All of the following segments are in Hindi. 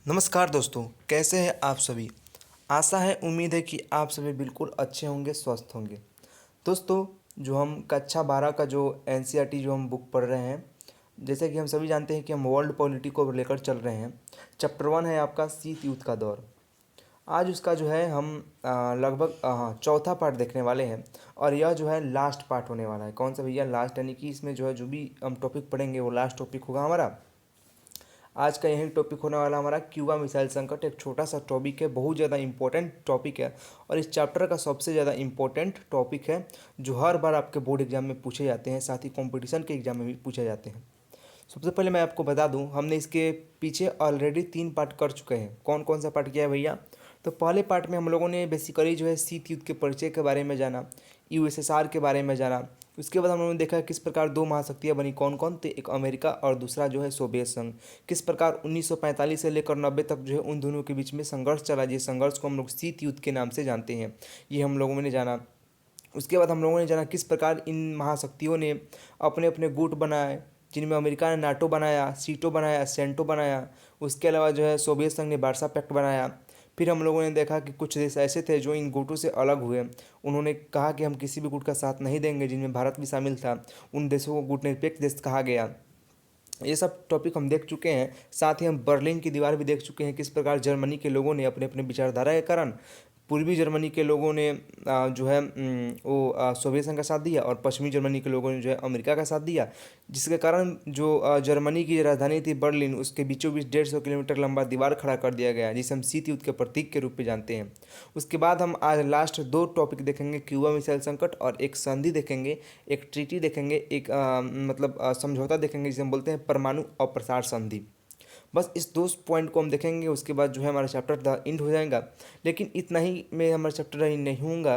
नमस्कार दोस्तों, कैसे हैं आप सभी। आशा है, उम्मीद है कि आप सभी बिल्कुल अच्छे होंगे, स्वस्थ होंगे। दोस्तों, जो हम कक्षा 12 का जो एनसीईआरटी जो हम बुक पढ़ रहे हैं, जैसे कि हम सभी जानते हैं कि हम वर्ल्ड पॉलिटी को लेकर चल रहे हैं। चैप्टर 1 है आपका शीत युद्ध का दौर। आज उसका जो है हम लगभग चौथा पार्ट देखने वाले हैं। और यह जो है लास्ट पार्ट होने वाला है। कौन सा भैया? लास्ट, यानी कि इसमें जो है जो भी हम टॉपिक पढ़ेंगे वो लास्ट टॉपिक होगा हमारा। आज का यही टॉपिक होने वाला हमारा क्यूबा मिसाइल संकट। एक छोटा सा टॉपिक है, बहुत ज़्यादा इंपॉर्टेंट टॉपिक है और इस चैप्टर का सबसे ज़्यादा इंपॉर्टेंट टॉपिक है, जो हर बार आपके बोर्ड एग्जाम में पूछे जाते हैं, साथ ही कंपटीशन के एग्जाम में भी पूछे जाते हैं। सबसे पहले मैं आपको बता दूं, हमने इसके पीछे ऑलरेडी 3 पार्ट कर चुके हैं। कौन कौन सा पार्ट किया है भैया? तो पहले पार्ट में हम लोगों ने बेसिकली जो है शीत युद्ध के परिचय के बारे में जाना, यूएसएसआर के बारे में जाना। उसके बाद हम लोगों ने देखा किस प्रकार दो महाशक्तियाँ बनी, कौन कौन, तो एक अमेरिका और दूसरा जो है सोवियत संघ। किस प्रकार 1945 से लेकर 90 तक जो है उन दोनों के बीच में संघर्ष चला, जिस संघर्ष को हम लोग शीत युद्ध के नाम से जानते हैं, ये हम लोगों ने जाना। उसके बाद हम लोगों ने जाना किस प्रकार इन महाशक्तियों ने अपने अपने गुट बनाए, जिनमें अमेरिका ने नाटो बनाया, सीटो बनाया, सेंटो बनाया। उसके अलावा जो है सोवियत संघ ने वार्सा पैक्ट बनाया। फिर हम लोगों ने देखा कि कुछ देश ऐसे थे जो इन गुटों से अलग हुए। उन्होंने कहा कि हम किसी भी गुट का साथ नहीं देंगे, जिनमें भारत भी शामिल था। उन देशों को गुटनिरपेक्ष देश कहा गया। ये सब टॉपिक हम देख चुके हैं। साथ ही हम बर्लिन की दीवार भी देख चुके हैं, किस प्रकार जर्मनी के लोगों ने अपने अपने विचारधारा के कारण पूर्वी जर्मनी के लोगों ने जो है सोवियत संघ का साथ दिया और पश्चिमी जर्मनी के लोगों ने जो है अमेरिका का साथ दिया। जिसके कारण जो जर्मनी की राजधानी थी बर्लिन, उसके बीचों बीच 150 किलोमीटर लंबा दीवार खड़ा कर दिया गया, जिसे हम शीत युद्ध के प्रतीक के रूप में जानते हैं। उसके बाद हम आज लास्ट 2 टॉपिक देखेंगे, क्यूबा मिसाइल संकट और एक संधि देखेंगे, एक ट्रीटी देखेंगे, एक समझौता देखेंगे, जिसे हम बोलते हैं परमाणु अप्रसार संधि। बस इस 2 पॉइंट को हम देखेंगे। उसके बाद जो है हमारा चैप्टर द एंड हो जाएगा। लेकिन इतना ही में हमारा चैप्टर एंड नहीं होगा,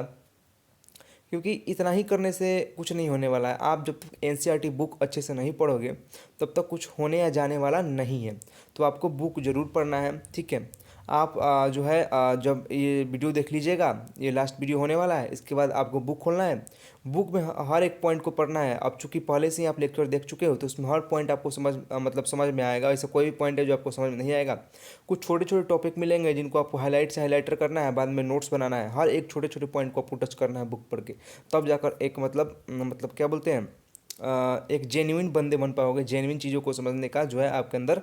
क्योंकि इतना ही करने से कुछ नहीं होने वाला है। आप जब तक एनसीईआरटी बुक अच्छे से नहीं पढ़ोगे, तब तक कुछ होने या जाने वाला नहीं है। तो आपको बुक ज़रूर पढ़ना है, ठीक है। आप जो है जब ये वीडियो देख लीजिएगा, ये लास्ट वीडियो होने वाला है, इसके बाद आपको बुक खोलना है। बुक में हर एक पॉइंट को पढ़ना है। अब चूंकि पहले से ही आप लेक्चर देख चुके हो, तो उसमें हर पॉइंट आपको समझ में आएगा। ऐसा कोई भी पॉइंट है जो आपको समझ में नहीं आएगा। कुछ छोटे छोटे टॉपिक मिलेंगे जिनको आपको हाईलाइट से हाईलाइटर करना है, बाद में नोट्स बनाना है। हर एक छोटे छोटे पॉइंट को आपको टच करना है बुक पढ़ के, तब जाकर एक मतलब क्या बोलते हैं, एक जेन्युइन बंदे बन पाओगे। जेन्युइन चीज़ों को समझने का जो है आपके अंदर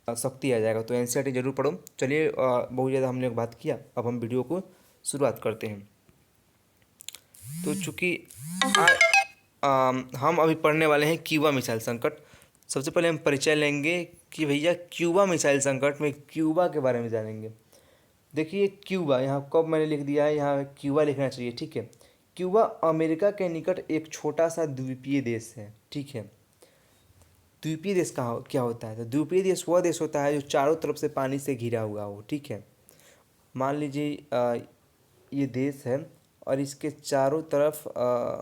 शक्ति आ जाएगा। तो एनसीईआरटी जरूर पढ़ो। चलिए, बहुत ज़्यादा हमने बात किया, अब हम वीडियो को शुरुआत करते हैं। तो चूँकि हम अभी पढ़ने वाले हैं क्यूबा मिसाइल संकट। सबसे पहले हम परिचय लेंगे कि भैया क्यूबा मिसाइल संकट में क्यूबा के बारे में जानेंगे। देखिए क्यूबा, यहाँ कब मैंने लिख दिया है, यहाँ क्यूबा लिखना चाहिए, ठीक है। क्यूबा अमेरिका के निकट एक छोटा सा द्वीपीय देश है, ठीक है। द्वीपीय देश कहाँ क्या होता है? तो द्वीपीय देश वह देश होता है जो चारों तरफ से पानी से घिरा हुआ हो, ठीक है। मान लीजिए ये देश है और इसके चारों तरफ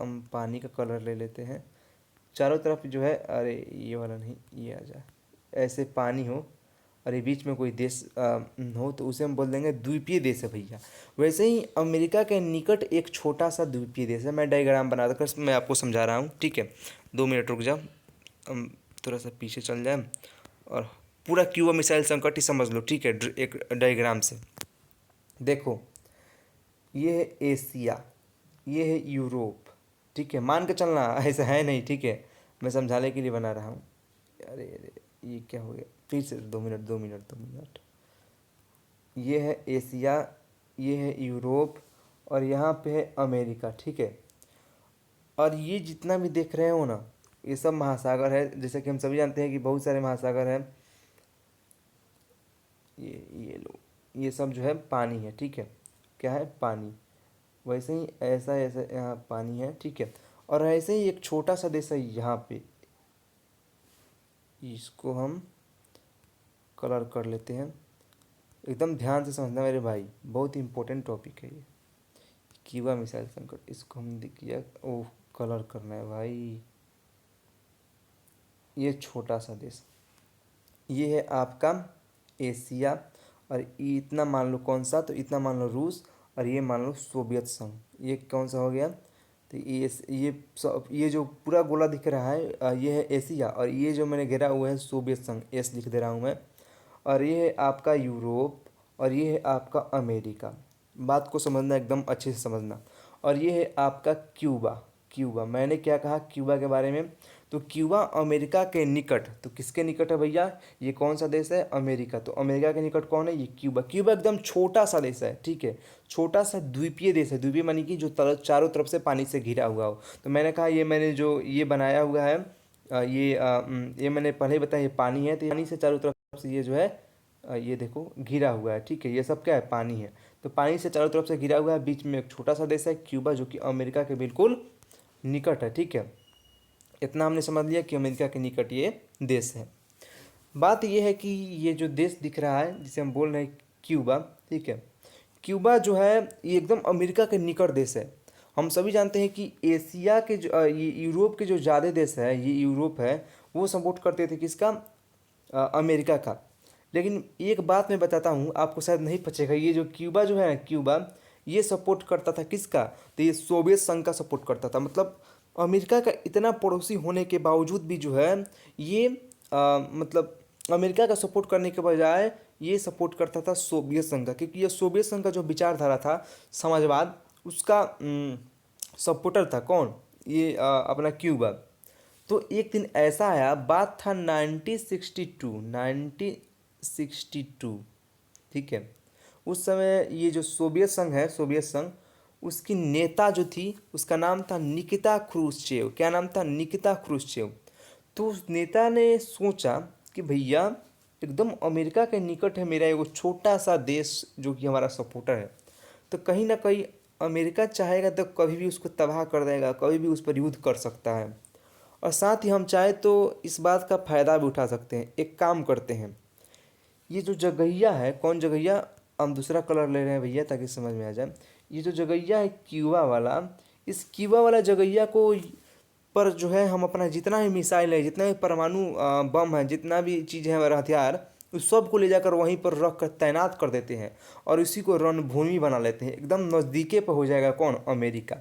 हम पानी का कलर ले लेते हैं। चारों तरफ जो है, अरे ये वाला नहीं, ये आ जाए, ऐसे पानी हो और ये बीच में कोई देश हो, तो उसे हम बोल देंगे द्वीपीय देश है भैया। वैसे ही अमेरिका के निकट एक छोटा सा द्वीपीय देश है। मैं डायग्राम बना कर मैं आपको समझा रहा हूँ, ठीक है। 2 मिनट रुक जाओ, हम थोड़ा सा पीछे चल जाए और पूरा क्यूबा मिसाइल संकट ही समझ लो, ठीक है, एक डायग्राम से। देखो, ये है एशिया, ये है यूरोप, ठीक है। मान के चलना, ऐसा है नहीं, ठीक है। मैं समझाने के लिए बना रहा हूँ। अरे अरे, ये क्या हो गया? फिर से 2 मिनट 2 मिनट 2 मिनट। ये है एशिया, ये है यूरोप और यहाँ पे है अमेरिका, ठीक है। और ये जितना भी देख रहे हो ना, ये सब महासागर है। जैसे कि हम सभी जानते हैं कि बहुत सारे महासागर हैं। ये लो, ये सब जो है पानी है, ठीक है। क्या है? पानी। वैसे ही ऐसा ऐसा यहाँ पानी है, ठीक है। और ऐसे ही एक छोटा सा देश है यहाँ पे, इसको हम कलर कर लेते हैं। एकदम ध्यान से समझना मेरे भाई, बहुत इंपॉर्टेंट टॉपिक है ये, क्यूबा मिसाइल संकट। इसको हम किया, ओह, कलर करना है भाई। ये छोटा सा देश, ये है आपका एशिया। और ये इतना मान लो कौन सा, तो इतना मान लो रूस, और ये मान लो सोवियत संघ। ये कौन सा हो गया? तो ये जो पूरा गोला दिख रहा है, ये है एशिया। और ये जो मैंने घेरा हुआ है सोवियत संघ, एस लिख दे रहा हूँ मैं। और ये है आपका यूरोप, और ये है आपका अमेरिका। बात को समझना, एकदम अच्छे से समझना। और ये है आपका क्यूबा। क्यूबा, मैंने क्या कहा क्यूबा के बारे में? तो क्यूबा अमेरिका के निकट, तो किसके निकट है भैया? ये कौन सा देश है? अमेरिका। तो अमेरिका के निकट कौन है? ये क्यूबा। क्यूबा एकदम छोटा सा देश है, ठीक है, छोटा सा द्वीपीय देश है। द्वीपीय मानी कि जो चारों तरफ से पानी से घिरा हुआ हो। तो मैंने कहा ये मैंने जो ये बनाया हुआ है, ये मैंने पहले ही बताया, ये पानी है। तो पानी से चारों तरफ से ये जो है ये देखो घिरा हुआ है, ठीक है, ये सब क्या है? पानी है। तो पानी से चारों तरफ से घिरा हुआ है, बीच में एक छोटा सा देश है क्यूबा, जो कि अमेरिका के बिल्कुल निकट है, ठीक है। इतना हमने समझ लिया कि अमेरिका के निकट ये देश है। बात ये है कि ये जो देश दिख रहा है जिसे हम बोल रहे हैं क्यूबा, ठीक है, क्यूबा जो है ये एकदम अमेरिका के निकट देश है। हम सभी जानते हैं कि एशिया के जो ये यूरोप के जो ज़्यादा देश है, ये यूरोप है, वो सपोर्ट करते थे किसका? अमेरिका का। लेकिन एक बात मैं बताता हूँ, आपको शायद नहीं पचेगा, ये जो क्यूबा जो है ना, क्यूबा ये सपोर्ट करता था किसका? तो ये सोवियत संघ का सपोर्ट करता था। मतलब अमेरिका का इतना पड़ोसी होने के बावजूद भी जो है ये मतलब अमेरिका का सपोर्ट करने के बजाय ये सपोर्ट करता था सोवियत संघ का, क्योंकि ये सोवियत संघ का जो विचारधारा था समाजवाद, उसका सपोर्टर था कौन? ये अपना क्यूबा। तो एक दिन ऐसा आया, बात था 1962, ठीक है। उस समय ये जो सोवियत संघ है, सोवियत संघ, उसकी नेता जो थी उसका नाम था निकिता क्रूश्चेव। क्या नाम था? निकिता क्रूश्चेव। तो उस नेता ने सोचा कि भैया एकदम अमेरिका के निकट है मेरा एगो छोटा सा देश जो कि हमारा सपोर्टर है, तो कहीं ना कहीं अमेरिका चाहेगा तो कभी भी उसको तबाह कर देगा, कभी भी उस पर युद्ध कर सकता है। और साथ ही हम चाहे तो इस बात का फ़ायदा भी उठा सकते हैं। एक काम करते हैं, ये जो जगहिया है, कौन जगहिया? हम दूसरा कलर ले रहे हैं भैया ताकि समझ में आ जाए। ये जो जगहिया है क्यूबा वाला, इस क्यूबा वाला जगहिया को पर जो है हम अपना जितना भी मिसाइल है, जितना भी परमाणु बम है, जितना भी चीज़ है हमारा हथियार, उस सब को ले जाकर वहीं पर रख कर तैनात कर देते हैं और इसी को रणभूमि बना लेते हैं। एकदम नज़दीके पर हो जाएगा कौन? अमेरिका।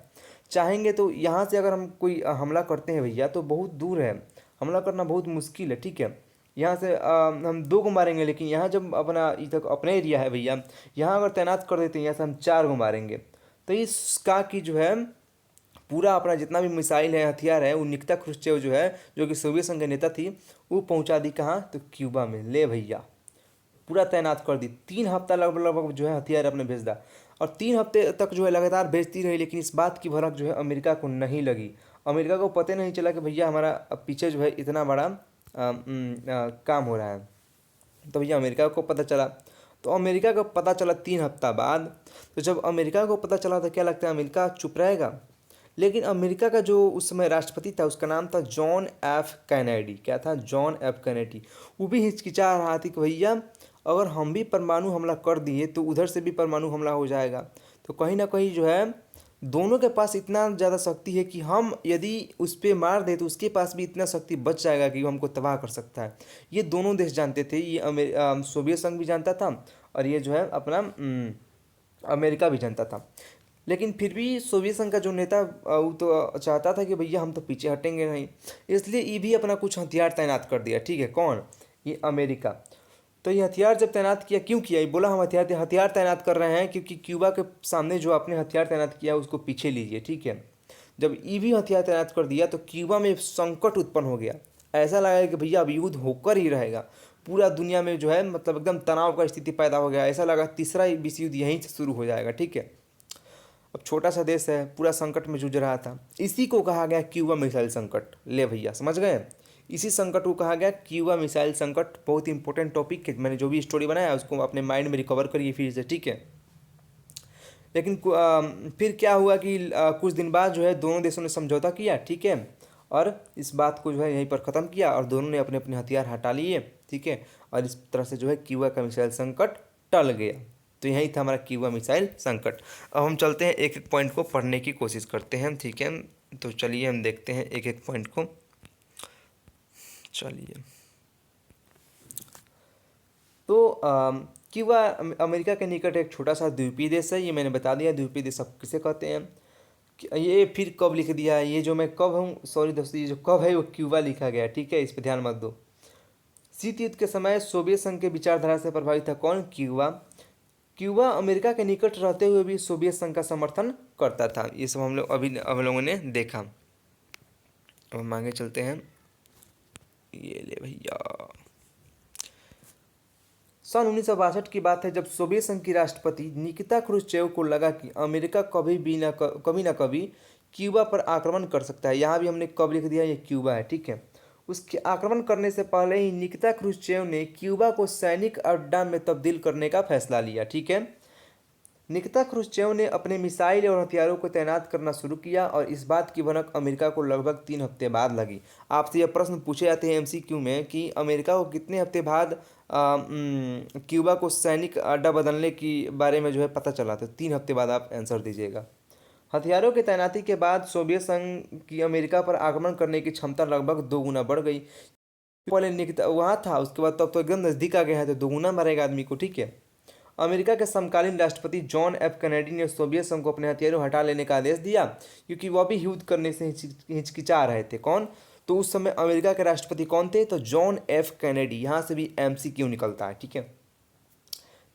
चाहेंगे तो यहाँ से अगर हम कोई हमला करते हैं भैया तो बहुत दूर है, हमला करना बहुत मुश्किल है, ठीक है। यहाँ से हम दो को मारेंगे, लेकिन यहाँ जब अपना इधर अपने एरिया है भैया, यहाँ अगर तैनात कर देते हैं यहाँ से हम चार को मारेंगे। तो इसका की जो है पूरा अपना जितना भी मिसाइल है, हथियार है, वो निकिता क्रुश्चेव जो है, जो कि सोवियत संघ की नेता थी, वो पहुंचा दी कहाँ? तो क्यूबा में। ले भैया, पूरा तैनात कर दी। 3 हफ्ता लगभग लगभग जो है हथियार अपने भेज दा, और 3 हफ्ते तक जो है लगातार भेजती रही, लेकिन इस बात की भनक जो है अमेरिका को नहीं लगी। अमेरिका को पता नहीं चला कि भैया हमारा पीछे जो है इतना बड़ा काम हो रहा है। तो भैया अमेरिका को पता चला, तो अमेरिका को पता चला 3 हफ्ता बाद। तो जब अमेरिका को पता चला तो क्या लगता है अमेरिका चुप रहेगा? लेकिन अमेरिका का जो उस समय राष्ट्रपति था उसका नाम था जॉन एफ कैनेडी। क्या था? John F Kennedy. वो भी हिचकिचा रहा था कि भैया अगर हम भी परमाणु हमला कर दिए तो उधर से भी परमाणु हमला हो जाएगा। तो कहीं ना कहीं जो है दोनों के पास इतना ज़्यादा शक्ति है कि हम यदि उस पर मार दे तो उसके पास भी इतना शक्ति बच जाएगा कि वो हमको तबाह कर सकता है। ये दोनों देश जानते थे, ये सोवियत संघ भी जानता था और ये जो है अपना अमेरिका भी जानता था। लेकिन फिर भी सोवियत संघ का जो नेता वो तो चाहता था कि भैया हम तो पीछे हटेंगे नहीं, इसलिए ये भी अपना कुछ हथियार तैनात कर दिया, ठीक है। कौन? ये अमेरिका। तो ये हथियार जब तैनात किया, क्यों किया? ये बोला हम हथियार हथियार तैनात कर रहे हैं क्योंकि क्यूबा के सामने जो आपने हथियार तैनात किया उसको पीछे लीजिए, ठीक है। जब ये भी हथियार तैनात कर दिया तो क्यूबा में संकट उत्पन्न हो गया। ऐसा लगा कि भैया अब युद्ध होकर ही रहेगा, पूरा दुनिया में जो है मतलब एकदम तनाव का स्थिति पैदा हो गया। ऐसा लगा तीसरा विश्व युद्ध यहीं से शुरू हो जाएगा, ठीक है। अब छोटा सा देश है, पूरा संकट में जूझ रहा था। इसी को कहा गया क्यूबा मिसाइल संकट। ले भैया समझ गए? इसी संकट को कहा गया क्यूबा मिसाइल संकट। बहुत इंपॉर्टेंट टॉपिक है, मैंने जो भी स्टोरी बनाया उसको अपने माइंड में रिकवर करिए फिर से, ठीक है। लेकिन फिर क्या हुआ कि कुछ दिन बाद जो है दोनों देशों ने समझौता किया, ठीक है, और इस बात को जो है यहीं पर ख़त्म किया और दोनों ने अपने अपने हथियार हटा लिए, ठीक है। और इस तरह से जो है क्यूबा का मिसाइल संकट टल गया। तो यही था हमारा क्यूबा मिसाइल संकट। अब हम चलते हैं एक एक पॉइंट को पढ़ने की कोशिश करते हैं, ठीक है। तो चलिए हम देखते हैं एक एक पॉइंट को। चलिए, तो क्यूबा अमेरिका के निकट एक छोटा सा द्वीपीय देश है, ये मैंने बता दिया। द्वीपीय देश सब किसे कहते हैं? ये फिर कब लिख दिया है, ये जो मैं कब हूँ, सॉरी दोस्तों, ये जो कब है वो क्यूबा लिखा गया है, ठीक है, इस पर ध्यान मत दो। शीत युद्ध के समय सोवियत संघ के विचारधारा से प्रभावित था कौन? क्यूबा। क्यूबा अमेरिका के निकट रहते हुए भी सोवियत संघ का समर्थन करता था। ये सब हम लोगों ने देखा। अब हम आगे चलते हैं। ये ले भैया, सन 1962 की बात है जब सोवियत संघ की राष्ट्रपति निकिता क्रुश्चेव को लगा कि अमेरिका कभी ना कभी क्यूबा पर आक्रमण कर सकता है। यहाँ भी हमने कब लिख दिया, ये क्यूबा है, ठीक है। उसके आक्रमण करने से पहले ही निकिता क्रुश्चेव ने क्यूबा को सैनिक अड्डा में तब्दील करने का फैसला लिया, ठीक है। निकिता क्रुश्चेव ने अपने मिसाइल और हथियारों को तैनात करना शुरू किया और इस बात की भनक अमेरिका को लगभग 3 हफ्ते बाद लगी। आपसे यह प्रश्न पूछे जाते हैं एमसीक्यू में कि अमेरिका को कितने हफ्ते बाद क्यूबा को सैनिक अड्डा बदलने की बारे में जो है पता चला, तो 3 हफ्ते बाद आप आंसर दीजिएगा। हथियारों की तैनाती के बाद सोवियत संघ की अमेरिका पर आक्रमण करने की क्षमता लगभग 2 गुना बढ़ गई। पहले निकिता वहाँ था, उसके बाद तब तो एकदम नज़दीक आ गया है, तो 2 गुना मारेगा आदमी को, ठीक है। अमेरिका के समकालीन राष्ट्रपति जॉन एफ कैनेडी ने सोवियत संघ को अपने हथियारों हटा लेने का आदेश दिया, क्योंकि वह भी युद्ध करने से हिचकिचा रहे थे। कौन? तो उस समय अमेरिका के राष्ट्रपति कौन थे? तो जॉन एफ कैनेडी। यहाँ से भी एमसीक्यू निकलता है, ठीक है।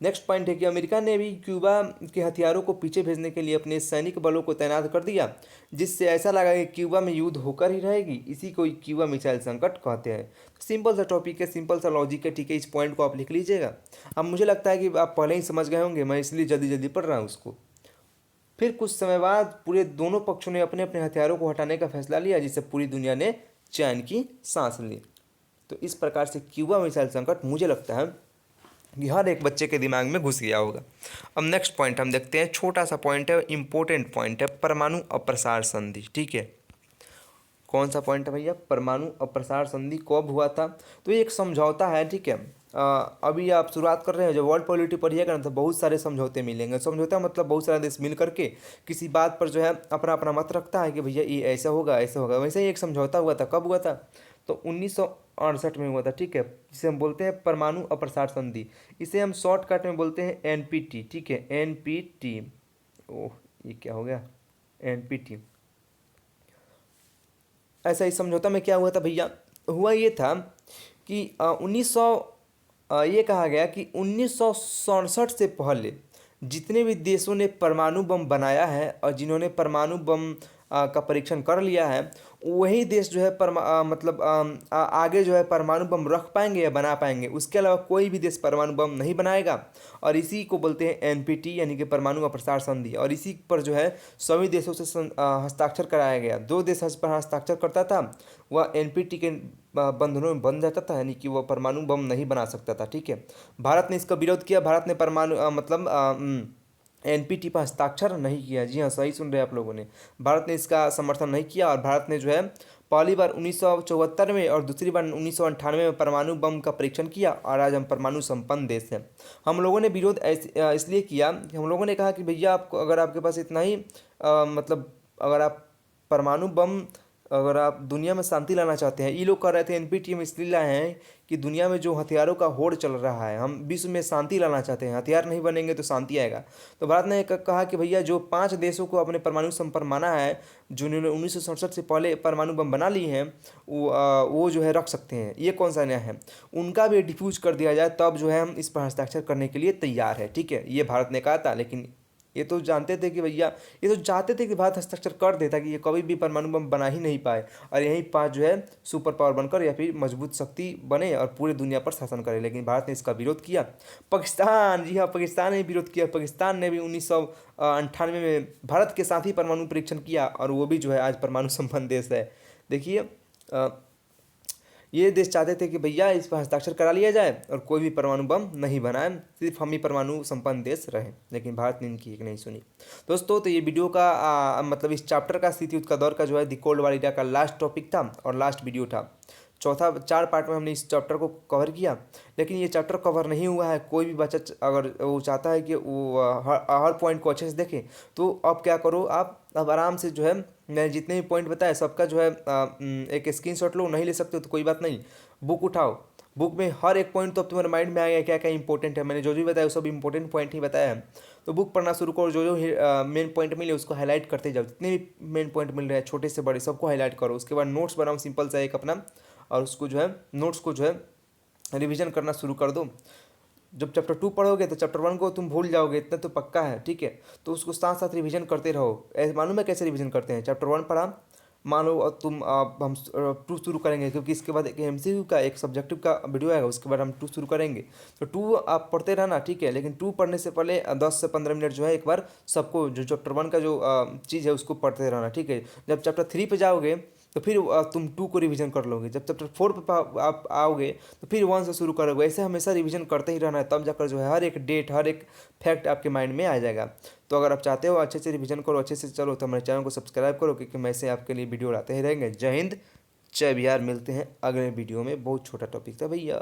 नेक्स्ट पॉइंट है कि अमेरिका ने भी क्यूबा के हथियारों को पीछे भेजने के लिए अपने सैनिक बलों को तैनात कर दिया, जिससे ऐसा लगा कि क्यूबा में युद्ध होकर ही रहेगी। इसी को क्यूबा मिसाइल संकट कहते हैं। सिंपल सा टॉपिक है, सिंपल सा लॉजिक है, ठीक है। इस पॉइंट को आप लिख लीजिएगा। अब मुझे लगता है कि आप पहले ही समझ गए होंगे, मैं इसलिए जल्दी जल्दी पढ़ रहा हूँ उसको। फिर कुछ समय बाद पूरे दोनों पक्षों ने अपने अपने हथियारों को हटाने का फैसला लिया, जिससे पूरी दुनिया ने चैन की सांस ली। तो इस प्रकार से क्यूबा मिसाइल संकट मुझे लगता है कि हर एक बच्चे के दिमाग में घुस गया होगा। अब नेक्स्ट पॉइंट हम देखते हैं, छोटा सा पॉइंट है, इंपॉर्टेंट पॉइंट है, परमाणु अप्रसार संधि, ठीक है। कौन सा पॉइंट है भैया? परमाणु अप्रसार संधि कब हुआ था? तो ये एक समझौता है, ठीक है। अभी आप शुरुआत कर रहे हैं, जब वर्ल्ड पॉलिटी पढ़िएगा ना तो बहुत सारे समझौते मिलेंगे। समझौता मतलब बहुत सारे देश मिल करके किसी बात पर जो है अपना अपना मत रखता है कि भैया ये ऐसा होगा ऐसा होगा। वैसे ही एक समझौता हुआ था, कब हुआ था? तो 1968 में हुआ था, ठीक है। जिसे हम बोलते हैं परमाणु अप्रसार संधि। इसे हम शॉर्टकट में बोलते हैं एनपीटी, ठीक है, एनपीटी। ओह, ये क्या हो गया? एनपीटी। ऐसा इस समझौता में क्या हुआ था भैया? हुआ ये था कि 1900 ये कहा गया कि 1967 से पहले जितने भी देशों ने परमाणु बम बनाया है और जिन्होंने परमाणु बम का परीक्षण कर लिया है, वही देश जो है आगे जो है परमाणु बम रख पाएंगे या बना पाएंगे। उसके अलावा कोई भी देश परमाणु बम नहीं बनाएगा। और इसी को बोलते हैं एनपीटी, यानी कि परमाणु अप्रसार संधि। और इसी पर जो है सभी देशों से हस्ताक्षर कराया गया। 2 देश पर हस्ताक्षर करता था, वह एनपीटी के बंधनों में बंध जाता था, यानी कि वह परमाणु बम नहीं बना सकता था, ठीक है। भारत ने इसका विरोध किया। भारत ने परमाणु एनपीटी पर हस्ताक्षर नहीं किया। जी हाँ, सही सुन रहे हैं आप लोगों ने। भारत ने इसका समर्थन नहीं किया और भारत ने जो है पहली बार 1974 में और दूसरी बार 1998 में परमाणु बम का परीक्षण किया। और आज हम परमाणु संपन्न देश हैं। हम लोगों ने विरोध इसलिए किया कि हम लोगों ने कहा कि भैया आपको, अगर आपके पास इतना ही अगर आप परमाणु बम, अगर आप दुनिया में शांति लाना चाहते हैं, ये लोग कह रहे थे एनपीटी में इसलिए लाए हैं कि दुनिया में जो हथियारों का होड़ चल रहा है, हम विश्व में शांति लाना चाहते हैं। हथियार नहीं बनेंगे तो शांति आएगा। तो भारत ने कहा कि भैया जो 5 देशों को अपने परमाणु संपर्क माना है, जिन्होंने 1967 से पहले परमाणु बम बना लिए हैं, वो जो है रख सकते हैं। ये कौन सा नया है? उनका भी डिफ्यूज कर दिया जाए, तब जो है हम इस पर हस्ताक्षर करने के लिए तैयार है, ठीक है। ये भारत ने कहा था, लेकिन ये तो जानते थे कि भैया, ये तो चाहते थे कि भारत हस्ताक्षर कर देता कि ये कभी भी परमाणु बम बना ही नहीं पाए और यही 5 जो है सुपर पावर बनकर या फिर मजबूत शक्ति बने और पूरे दुनिया पर शासन करे। लेकिन भारत ने इसका विरोध किया। पाकिस्तान, जी हाँ, पाकिस्तान ने विरोध किया। पाकिस्तान ने भी 1998 में भारत के साथ ही परमाणु परीक्षण किया और वो भी जो है आज परमाणु संपन्न देश है। देखिए, ये देश चाहते थे कि भैया इस पर हस्ताक्षर करा लिया जाए और कोई भी परमाणु बम नहीं बनाए, सिर्फ हम ही परमाणु संपन्न देश रहे। लेकिन भारत ने इनकी एक नहीं सुनी। दोस्तों, तो ये वीडियो का इस चैप्टर का शीत युद्ध का दौर का जो है द कोल्ड वॉर एरा का लास्ट टॉपिक था और लास्ट वीडियो था। 4 पार्ट में हमने इस चैप्टर को कवर किया। लेकिन ये चैप्टर कवर नहीं हुआ है। कोई भी बच्चा अगर वो चाहता है कि वो हर पॉइंट को अच्छे से देखे, तो अब क्या करो, आप अब आराम से जो है मैंने जितने भी पॉइंट बताए सबका जो है एक स्क्रीनशॉट लो। नहीं ले सकते हो तो कोई बात नहीं, बुक उठाओ। बुक में हर एक पॉइंट तो अब तुम्हारे माइंड में आएगा क्या क्या इंपॉर्टेंट है। मैंने जो भी बताया वो सब इंपॉर्टेंट पॉइंट ही बताया है। तो बुक पढ़ना शुरू करो, जो मेन पॉइंट मिले उसको हाईलाइट करते जाओ। जितने भी मेन पॉइंट मिल रहे हैं छोटे से बड़े सबको हाईलाइट करो। उसके बाद नोट्स बनाओ सिंपल सा एक अपना, और उसको जो है नोट्स को जो है रिवीजन करना शुरू कर दो। जब चैप्टर 2 पढ़ोगे तो चैप्टर 1 को तुम भूल जाओगे, इतना तो पक्का है, ठीक है। तो उसको साथ साथ रिवीजन करते रहो। ऐसे मालूम है कैसे रिवीजन करते हैं? चैप्टर 1 पढ़ा, मान लो हम 2 शुरू करेंगे, क्योंकि इसके बाद एक एमसीक्यू का एक सब्जेक्टिव का वीडियो आएगा, उसके बाद हम 2 शुरू करेंगे। तो 2 आप पढ़ते रहना, ठीक है। लेकिन 2 पढ़ने से पहले 10 से 15 मिनट जो है एक बार सबको जो चैप्टर 1 का जो चीज़ है उसको पढ़ते रहना, ठीक है। जब चैप्टर 3 पे जाओगे तो फिर तुम 2 को रिवीजन कर लोगे। जब चैप्टर 4 पे आप आओगे तो फिर 1 से शुरू करोगे। ऐसे हमेशा रिवीजन करते ही रहना है, तब जाकर जो है हर एक डेट, हर एक फैक्ट आपके माइंड में आ जाएगा। तो अगर आप चाहते हो अच्छे से रिवीजन करो, अच्छे से चलो, तो हमारे चैनल को सब्सक्राइब करो, क्योंकि मैं ऐसे आपके लिए वीडियो लाते ही रहेंगे। जय हिंद, जय बिहार। मिलते हैं अगले वीडियो में। बहुत छोटा टॉपिक था भैया।